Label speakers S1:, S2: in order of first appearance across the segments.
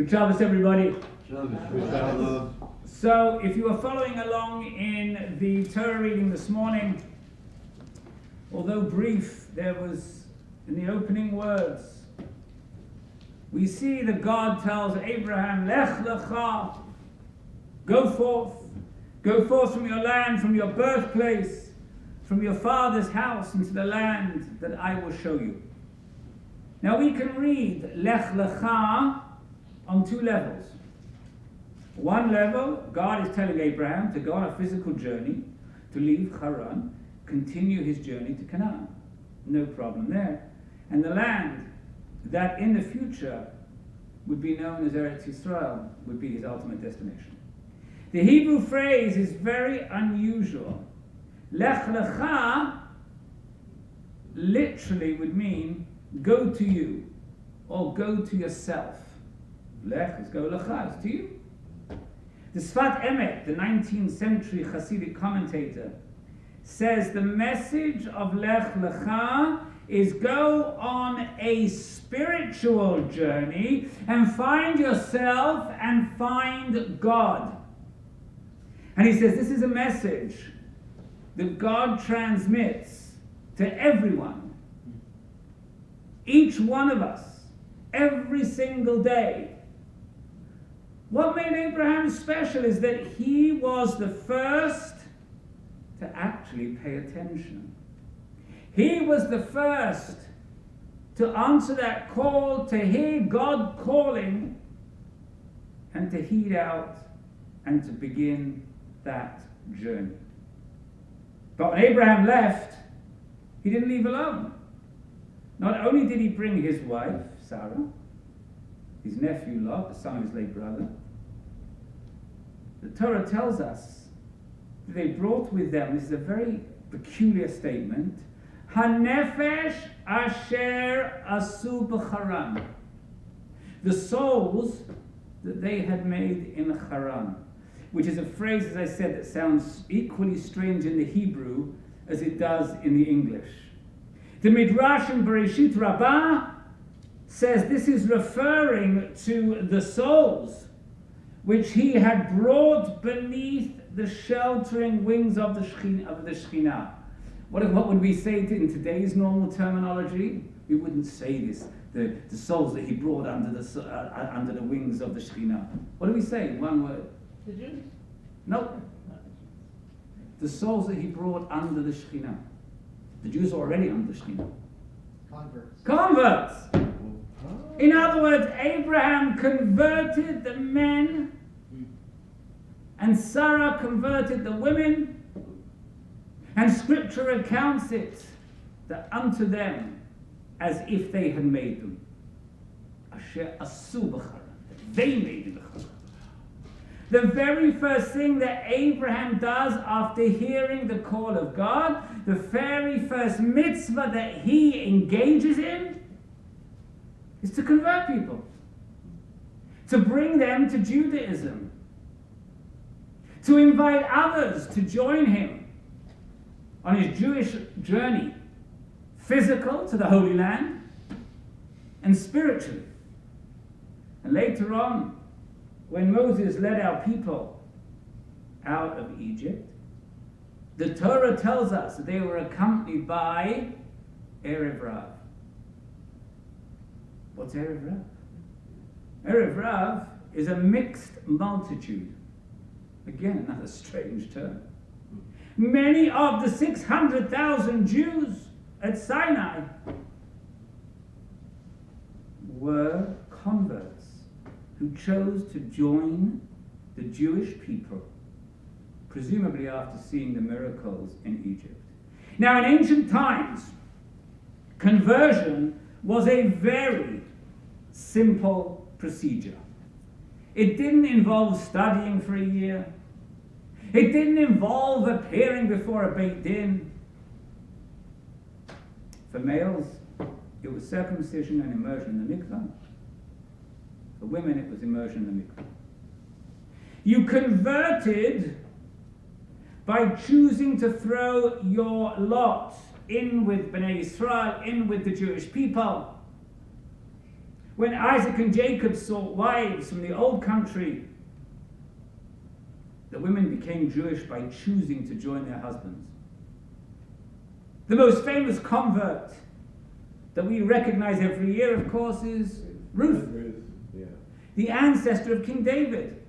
S1: Good Shabbos, everybody.
S2: Shabbat.
S1: So, if you are following along in the Torah reading this morning, although brief, there was in the opening words, we see that God tells Abraham, Lech lecha, go forth from your land, from your birthplace, from your father's house into the land that I will show you. Now we can read Lech lecha on two levels. One level, God is telling Abraham to go on a physical journey, to leave Haran, continue his journey to Canaan. No problem there. And the land that in the future would be known as Eretz Yisrael would be his ultimate destination. The Hebrew phrase is very unusual. Lech lecha literally would mean go to you, or go to yourself. Lech is go lecha, it's to you. The Sfat Emet, the 19th century Hasidic commentator, says the message of Lech lecha is go on a spiritual journey and find yourself and find God. And he says this is a message that God transmits to everyone, each one of us, every single day. What made Abraham special is that he was the first to actually pay attention. He was the first to answer that call, to hear God calling, and to heed out and to begin that journey. But when Abraham left, he didn't leave alone. Not only did he bring his wife, Sarah, his nephew Lot, the son of his late brother, the Torah tells us that they brought with them, this is a very peculiar statement, Hanefesh asher asu b'Haran, the souls that they had made in Haran, which is a phrase, as I said, that sounds equally strange in the Hebrew as it does in the English. The Midrash in Bereshit Rabbah says this is referring to the souls which he had brought beneath the sheltering wings of the Shekhinah. What would we say in today's normal terminology? We wouldn't say this. The souls that he brought under the wings of the Shekhinah. What do we say in one word?
S3: The Jews?
S1: Nope. The souls that he brought under the Shekhinah. The Jews are already under the Shekhinah. Converts. In other words, Abraham converted the men and Sarah converted the women, and Scripture accounts it that unto them as if they had made them. Asher asu b'Haran, they made it b'Haran. The very first thing that Abraham does after hearing the call of God, the very first mitzvah that he engages in, is to convert people, to bring them to Judaism, to invite others to join him on his Jewish journey, physical to the Holy Land, and spiritually. And later on, when Moses led our people out of Egypt, the Torah tells us that they were accompanied by Erev Rav. What's Erev Rav? Erev Rav is a mixed multitude. Again, another strange term. Many of the 600,000 Jews at Sinai were converts who chose to join the Jewish people, presumably after seeing the miracles in Egypt. Now, in ancient times, conversion was a very simple procedure. It didn't involve studying for a year. It didn't involve appearing before a Beit Din. For males, it was circumcision and immersion in the mikvah. For women, it was immersion in the mikvah. You converted by choosing to throw your lot in with Bnei Israel, in with the Jewish people. When Isaac and Jacob sought wives from the old country, the women became Jewish by choosing to join their husbands. The most famous convert that we recognize every year, of course, is Ruth,
S2: Yeah.
S1: the ancestor of King David.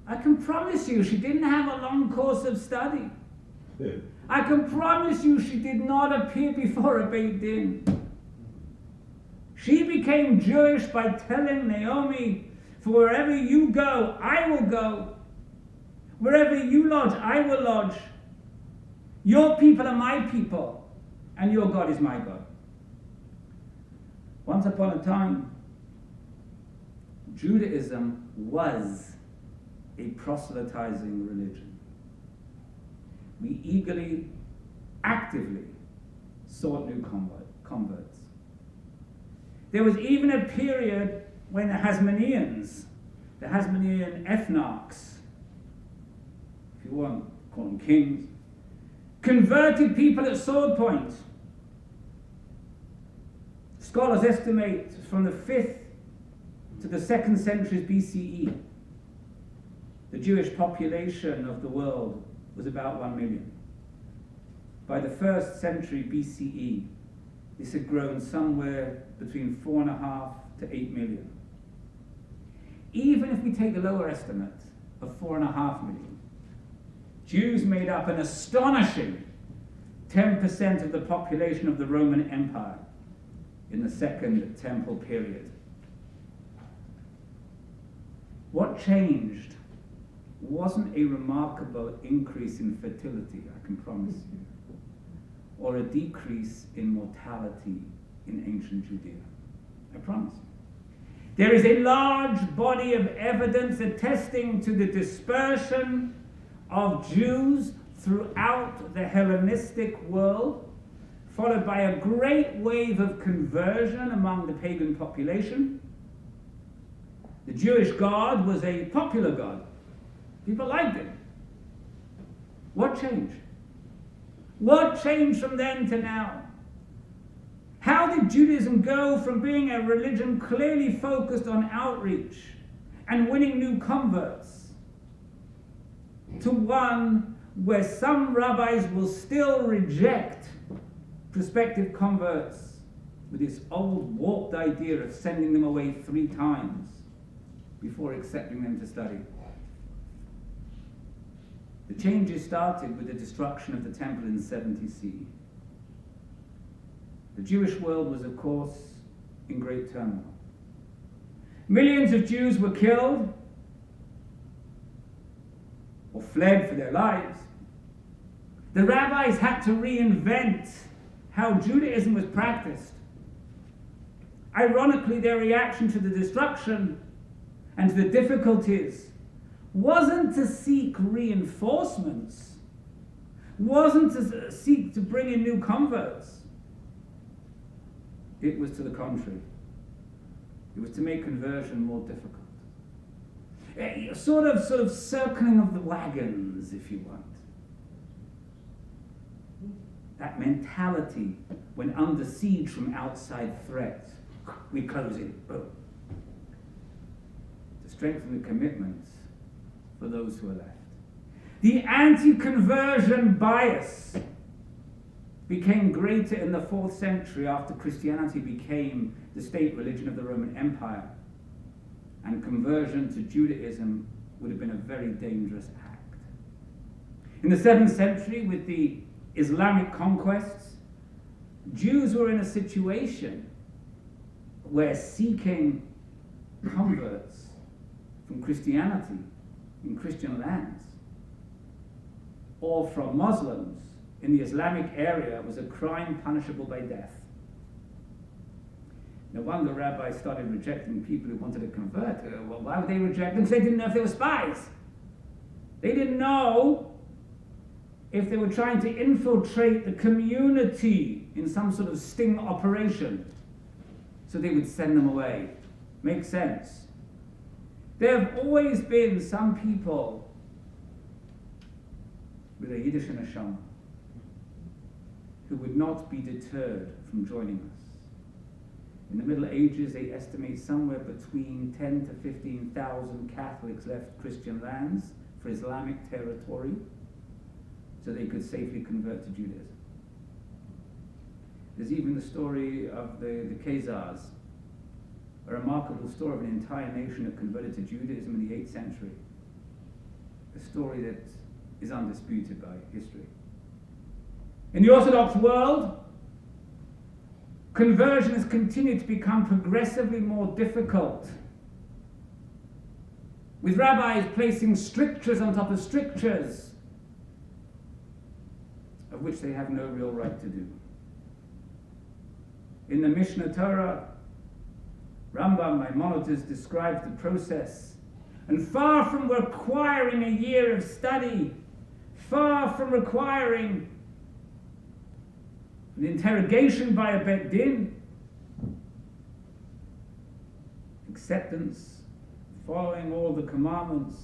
S1: I can promise you she didn't have a long course of study. I can promise you she did not appear before a Beit Din. She became Jewish by telling Naomi, for wherever you go, I will go. Wherever you lodge, I will lodge. Your people are my people, and your God is my God. Once upon a time, Judaism was a proselytizing religion. We eagerly, actively sought new converts. There was even a period when the Hasmoneans, the Hasmonean ethnarchs, if you want to call them kings, converted people at sword point. Scholars estimate from the 5th to the 2nd centuries BCE, the Jewish population of the world was about 1 million. By the 1st century BCE, this had grown somewhere between 4.5 to 8 million. Even if we take the lower estimate of 4.5 million, Jews made up an astonishing 10% of the population of the Roman Empire in the Second Temple period. What changed wasn't a remarkable increase in fertility, I can promise you, or a decrease in mortality in ancient Judea. I promise you. There is a large body of evidence attesting to the dispersion of Jews throughout the Hellenistic world, followed by a great wave of conversion among the pagan population. The Jewish God was a popular God. People liked him. What changed? What changed from then to now? How did Judaism go from being a religion clearly focused on outreach and winning new converts to one where some rabbis will still reject prospective converts with this old warped idea of sending them away 3 times before accepting them to study? The changes started with the destruction of the temple in 70 CE. The Jewish world was, of course, in great turmoil. Millions of Jews were killed or fled for their lives. The rabbis had to reinvent how Judaism was practiced. Ironically, their reaction to the destruction and to the difficulties wasn't to seek reinforcements, wasn't to seek to bring in new converts. It was to the contrary. It was to make conversion more difficult. A sort of circling of the wagons, if you want. That mentality when under siege from outside threats, we close it, boom. To strengthen the commitments for those who are left. The anti-conversion bias became greater in the 4th century after Christianity became the state religion of the Roman Empire, and conversion to Judaism would have been a very dangerous act. In the 7th century, with the Islamic conquests, Jews were in a situation where seeking converts from Christianity in Christian lands or from Muslims in the Islamic area was a crime punishable by death. No wonder rabbis started rejecting people who wanted to convert. Well, why would they reject them? Because they didn't know if they were spies. They didn't know if they were trying to infiltrate the community in some sort of sting operation. So they would send them away. Makes sense. There have always been some people with a Yiddish neshama who would not be deterred from joining us. In the Middle Ages, they estimate somewhere between 10 to 15,000 Catholics left Christian lands for Islamic territory so they could safely convert to Judaism. There's even the story of the Khazars, a remarkable story of an entire nation that converted to Judaism in the 8th century. A story that is undisputed by history. In the Orthodox world, conversion has continued to become progressively more difficult, with rabbis placing strictures on top of strictures, of which they have no real right to do. In the Mishnah Torah, Rambam Maimonides describes the process, and far from requiring a year of study, far from requiring an interrogation by a Bet Din, acceptance, following all the commandments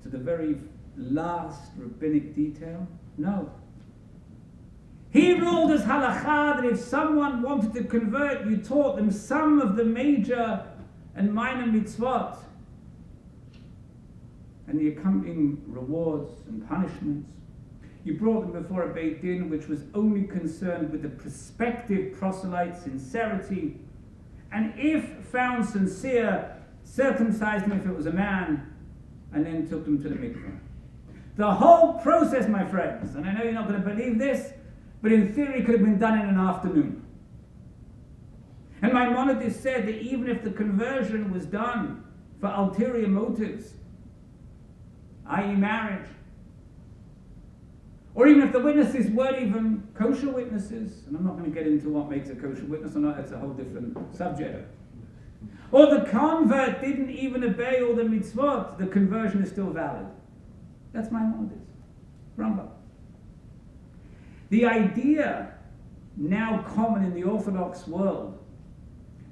S1: to the very last rabbinic detail, no. He ruled as halakha that if someone wanted to convert, you taught them some of the major and minor mitzvot and the accompanying rewards and punishments. You brought them before a Beit Din which was only concerned with the prospective proselyte's sincerity, and if found sincere, circumcised him if it was a man, and then took them to the mikveh. The whole process, my friends, and I know you're not going to believe this, but in theory could have been done in an afternoon. And Maimonides said that even if the conversion was done for ulterior motives, i.e. marriage, or even if the witnesses weren't even kosher witnesses, and I'm not going to get into what makes a kosher witness or not, that's a whole different subject, or the convert didn't even obey all the mitzvot, the conversion is still valid. That's Maimonides, Rambam. The idea, now common in the Orthodox world,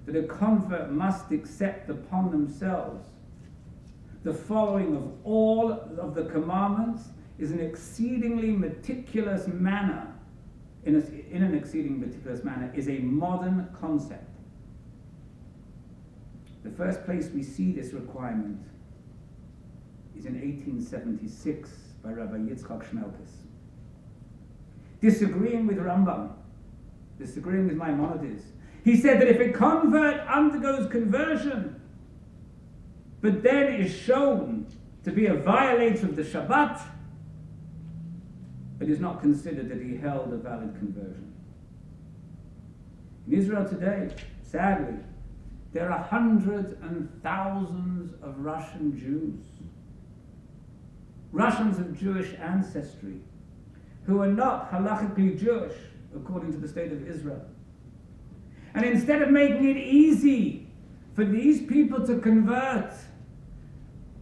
S1: that a convert must accept upon themselves the following of all of the commandments is an exceedingly meticulous manner, in an exceedingly meticulous manner, is a modern concept. The first place we see this requirement is in 1876 by Rabbi Yitzchak Schmelkes. Disagreeing with Rambam, disagreeing with Maimonides, he said that if a convert undergoes conversion, but then is shown to be a violator of the Shabbat, it is not considered that he held a valid conversion. In Israel today, sadly, there are hundreds and thousands of Russian Jews, Russians of Jewish ancestry, who are not halachically Jewish, according to the state of Israel. And instead of making it easy for these people to convert,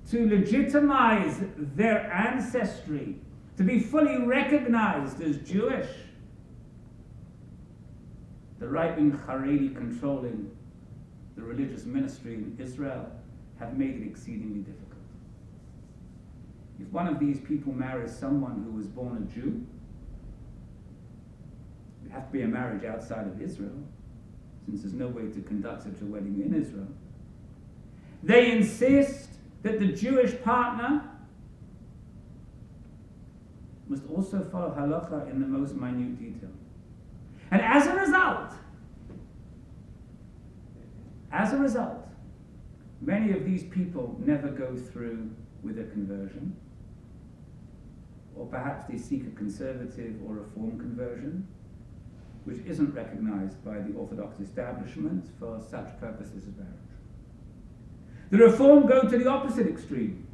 S1: to legitimize their ancestry, to be fully recognized as Jewish, the right-wing Haredi controlling the religious ministry in Israel have made it exceedingly difficult. If one of these people marries someone who was born a Jew, it would have to be a marriage outside of Israel, since there's no way to conduct such a wedding in Israel. They insist that the Jewish partner must also follow halacha in the most minute detail. And as a result, many of these people never go through with a conversion, or perhaps they seek a conservative or reform conversion, which isn't recognized by the Orthodox establishment for such purposes as marriage. The Reform go to the opposite extreme.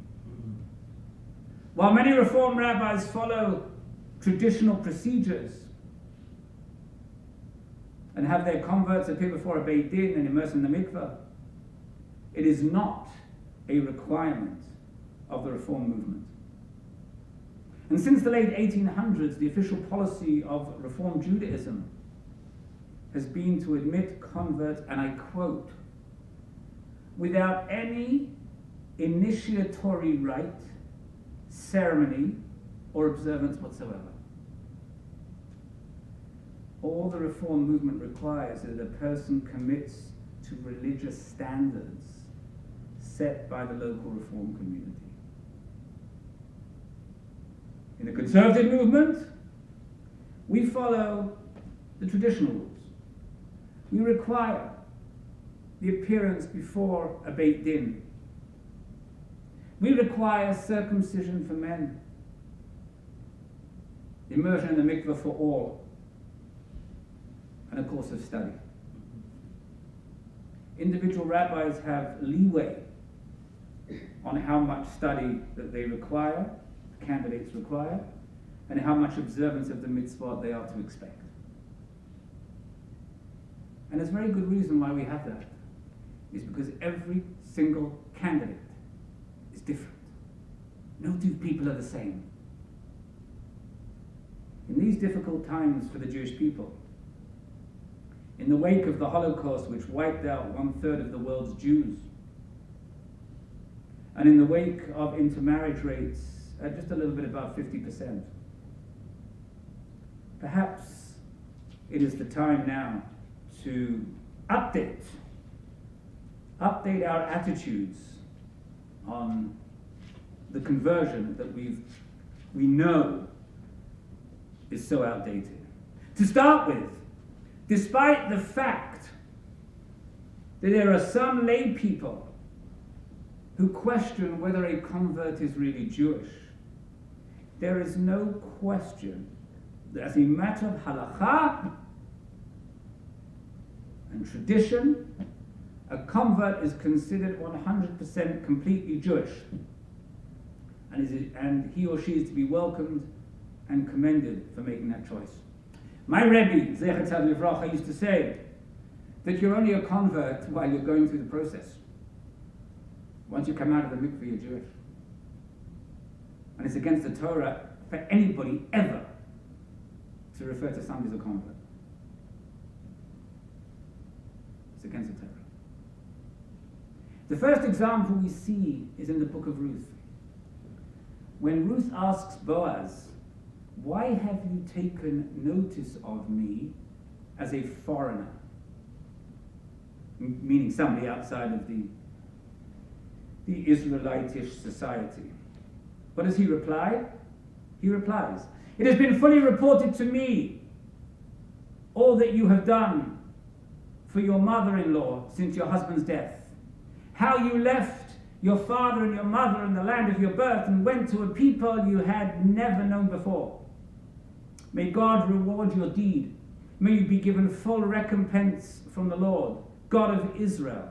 S1: While many Reform rabbis follow traditional procedures and have their converts appear before a Beit Din and immerse in the mikveh, it is not a requirement of the Reform movement. And since the late 1800s, the official policy of Reform Judaism has been to admit converts, and I quote, without any initiatory rite, ceremony, or observance whatsoever. All the Reform movement requires is that a person commits to religious standards set by the local Reform community. In the Conservative movement, we follow the traditional rules. We require the appearance before a Beit Din. We require circumcision for men, immersion in the mikveh for all, and a course of study. Individual rabbis have leeway on how much study that they require, candidates require, and how much observance of the mitzvot they are to expect. And there's a very good reason why we have that. Is because every single candidate is different. No two people are the same. In these difficult times for the Jewish people, in the wake of the Holocaust, which wiped out 1/3 of the world's Jews, and in the wake of intermarriage rates at just a little bit above 50%, perhaps it is the time now to update our attitudes on the conversion that we know is so outdated. To start with, despite the fact that there are some lay people who question whether a convert is really Jewish, there is no question that as a matter of halakha and tradition, a convert is considered 100% completely Jewish, and he or she is to be welcomed and commended for making that choice. My Rabbi, Zedek, used to say that you're only a convert while you're going through the process. Once you come out of the mikveh, you're Jewish. And it's against the Torah for anybody ever to refer to somebody as a convert. It's against the Torah. The first example we see is in the book of Ruth. When Ruth asks Boaz, "Why have you taken notice of me as a foreigner?" Meaning somebody outside of the Israelitish society. What does he reply? He replies, "It has been fully reported to me all that you have done for your mother-in-law since your husband's death. How you left your father and your mother in the land of your birth and went to a people you had never known before. May God reward your deed. May you be given full recompense from the Lord, God of Israel,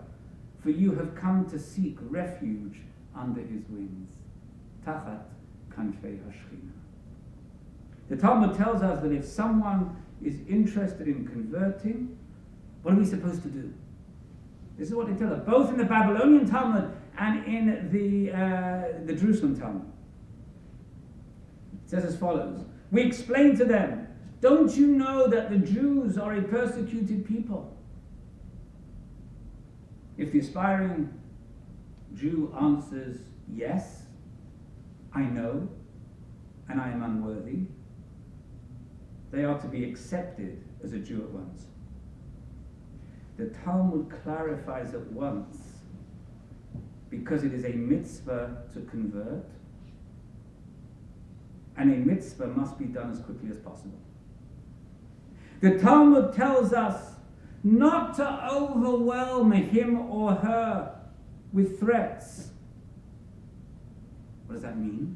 S1: for you have come to seek refuge under his wings." Tachat kanfei hashchina. The Talmud tells us that if someone is interested in converting, what are we supposed to do? This is what they tell us, both in the Babylonian Talmud and in the Jerusalem Talmud. It says as follows: "We explain to them, don't you know that the Jews are a persecuted people? If the aspiring Jew answers, yes, I know, and I am unworthy, they are to be accepted as a Jew at once." The Talmud clarifies at once, because it is a mitzvah to convert, and a mitzvah must be done as quickly as possible. The Talmud tells us not to overwhelm him or her with threats. What does that mean?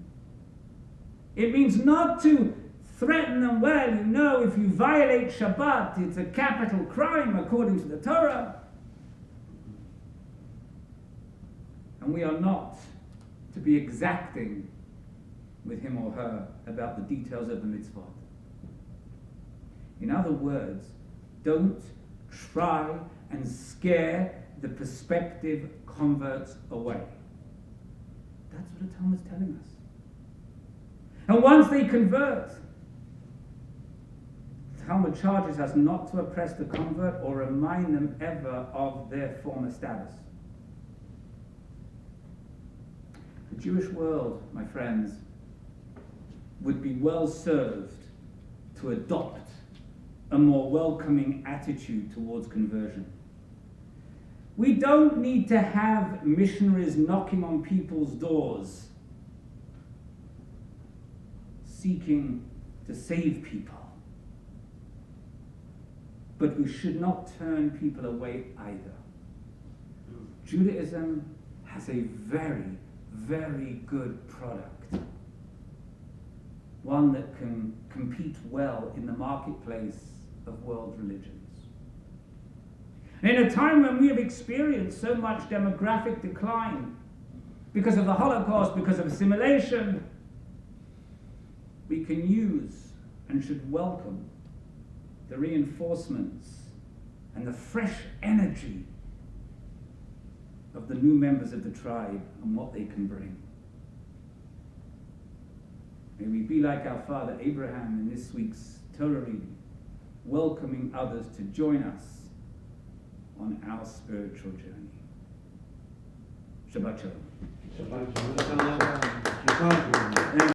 S1: It means not to threaten them. Well, you know, if you violate Shabbat, it's a capital crime according to the Torah. And we are not to be exacting with him or her about the details of the mitzvot. In other words, don't try and scare the prospective converts away. That's what the Talmud is telling us. And once they convert, the Talmud charges us not to oppress the convert or remind them ever of their former status. The Jewish world, my friends, would be well served to adopt a more welcoming attitude towards conversion. We don't need to have missionaries knocking on people's doors, seeking to save people. But we should not turn people away either. Judaism has a very, very good product. One that can compete well in the marketplace of world religions. In a time when we have experienced so much demographic decline because of the Holocaust, because of assimilation, we can use and should welcome the reinforcements and the fresh energy of the new members of the tribe and what they can bring. May we be like our father Abraham in this week's Torah reading, welcoming others to join us on our spiritual journey. Shabbat shalom.
S2: Shabbat shalom.